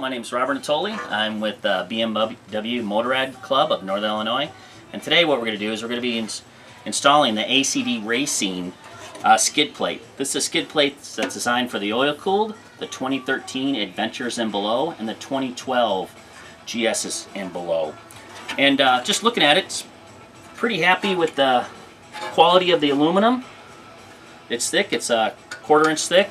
my name is Robert Natoli. I'm with BMW Motorrad Club of Northern Illinois. And today what we're going to do is we're going to be installing the ACD Racing skid plate. This is a skid plate that's designed for the oil-cooled, the 2013 Adventures and below, and the 2012 GSs and below. And just looking at it, pretty happy with the quality of the aluminum. It's thick, it's a 1/4 inch thick,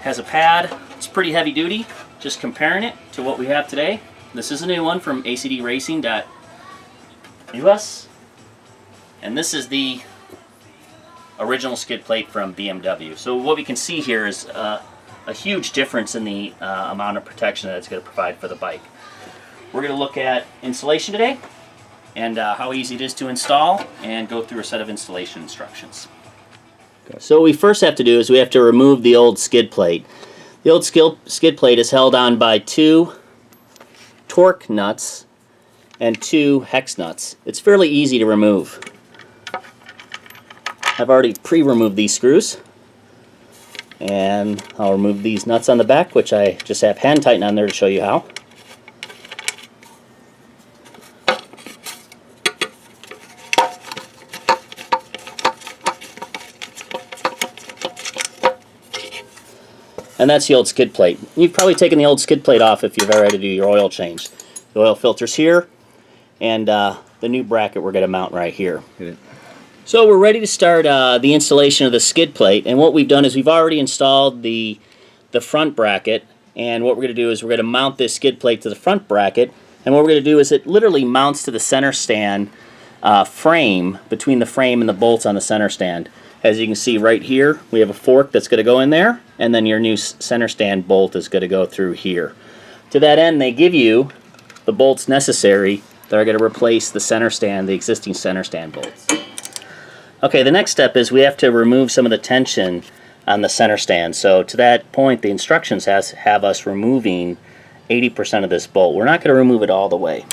has a pad, it's pretty heavy duty. Just comparing it to what we have today. This is a new one from acdracing.us, and this is the original skid plate from BMW. So what we can see here is a huge difference in the amount of protection that it's going to provide for the bike. We're going to look at installation today and how easy it is to install, and go through a set of installation instructions. So what we first have to do is we have to remove the old skid plate. The old skid plate is held on by 2 torque nuts and 2 hex nuts. It's fairly easy to remove. I've already pre-removed these screws, and I'll remove these nuts on the back, which I just have hand tighten on there to show you how. And that's the old skid plate. You've probably taken the old skid plate off if you've ever had to do your oil change. The oil filter's here, and the new bracket we're going to mount right here. So we're ready to start the installation of the skid plate, and what we've done is we've already installed the front bracket, and what we're going to do is we're going to mount this skid plate to the front bracket, and what we're going to do is it literally mounts to the center stand frame, between the frame and the bolts on the center stand. As you can see right here, we have a fork that's going to go in there, and then your new center stand bolt is going to go through here. To that end, they give you the bolts necessary that are going to replace the center stand, the existing center stand bolts. Okay, the next step is we have to remove some of the tension on the center stand. So to that point, the instructions have us removing 80% of this bolt. We're not going to remove it all the way.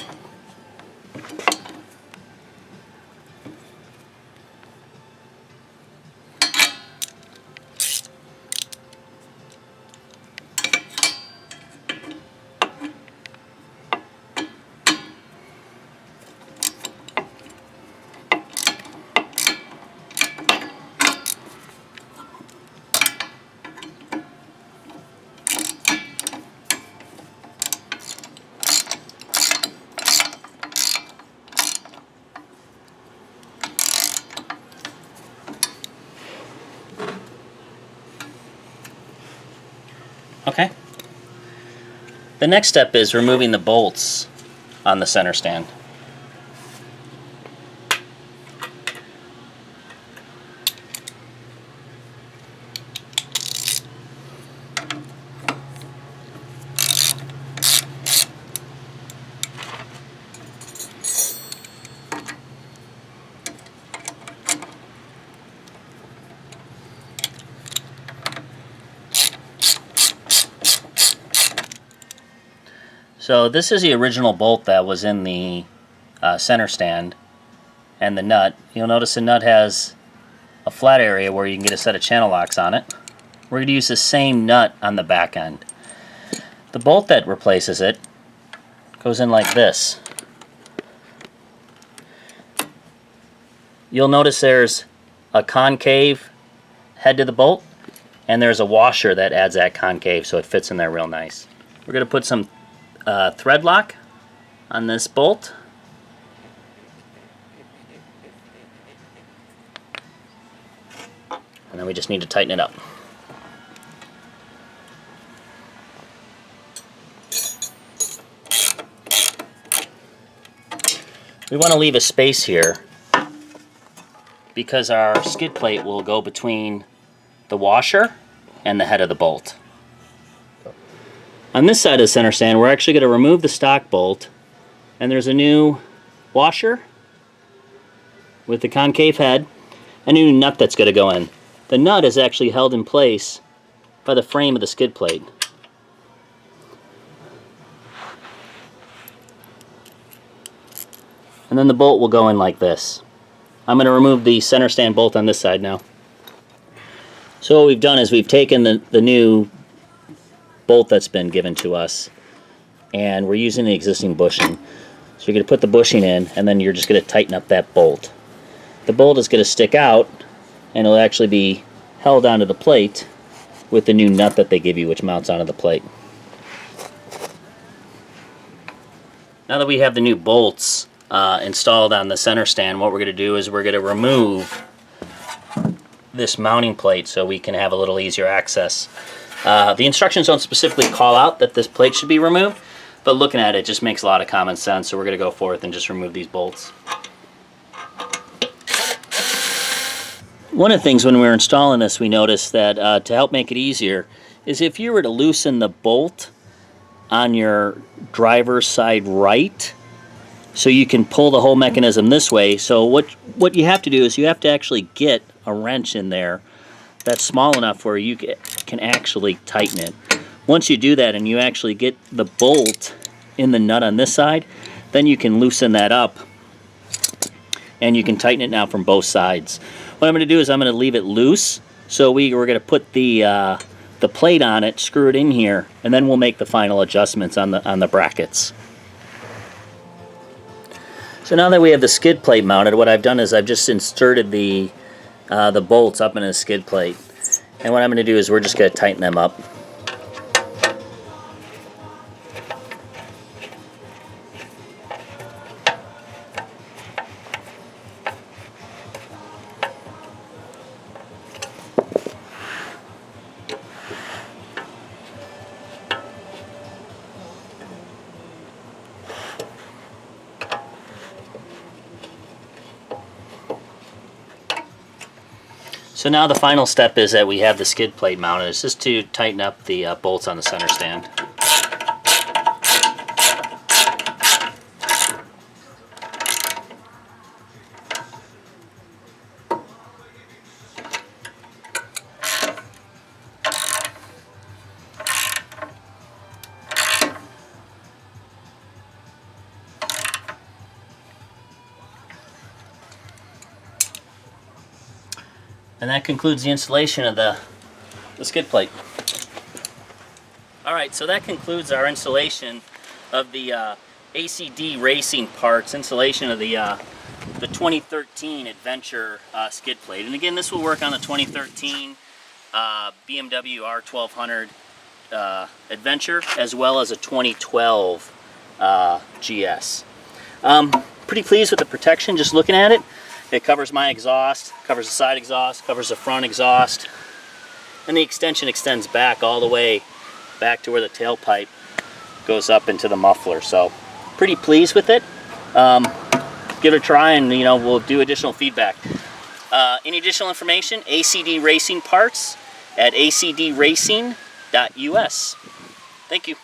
Okay. The next step is removing the bolts on the center stand. So this is the original bolt that was in the center stand, and the nut. You'll notice the nut has a flat area where you can get a set of channel locks on it. We're going to use the same nut on the back end. The bolt that replaces it goes in like this. You'll notice there's a concave head to the bolt, and there's a washer that adds that concave so it fits in there real nice. We're going to put some thread lock on this bolt, and then we just need to tighten it up. We want to leave a space here because our skid plate will go between the washer and the head of the bolt. On this side of the center stand, we're actually going to remove the stock bolt, and there's a new washer with the concave head, and a new nut that's going to go in. The nut is actually held in place by the frame of the skid plate. And then the bolt will go in like this. I'm going to remove the center stand bolt on this side now. So what we've done is we've taken the new bolt that's been given to us, and we're using the existing bushing. So you're going to put the bushing in, and then you're just going to tighten up that bolt. The bolt is going to stick out, and it'll actually be held onto the plate with the new nut that they give you, which mounts onto the plate. Now that we have the new bolts installed on the center stand, what we're going to do is we're going to remove this mounting plate so we can have a little easier access. The instructions don't specifically call out that this plate should be removed, but looking at it just makes a lot of common sense, so we're going to go forth and just remove these bolts. One of the things when we were installing this, we noticed that to help make it easier is if you were to loosen the bolt on your driver's side right, so you can pull the whole mechanism this way. So what you have to do is you have to actually get a wrench in there that's small enough where you can actually tighten it. Once you do that and you actually get the bolt in the nut on this side, then you can loosen that up and you can tighten it now from both sides. What I'm going to do is I'm going to leave it loose, so we're going to put the plate on it, screw it in here, and then we'll make the final adjustments on the brackets. So now that we have the skid plate mounted, what I've done is I've just inserted the bolts up in a skid plate, and what I'm going to do is we're just going to tighten them up. So now the final step is that we have the skid plate mounted. It's just to tighten up the bolts on the center stand. And that concludes the installation of the skid plate. Alright, so that concludes our installation of the ACD Racing Parts, installation of the 2013 Adventure skid plate. And again, this will work on the 2013 BMW R1200 Adventure, as well as a 2012 GS. Pretty pleased with the protection just looking at it. It covers my exhaust, covers the side exhaust, covers the front exhaust, and the extension extends back all the way back to where the tailpipe goes up into the muffler. So pretty pleased with it. Give it a try, and we'll do additional feedback. Any additional information, ACD Racing Parts at acdracing.us. Thank you.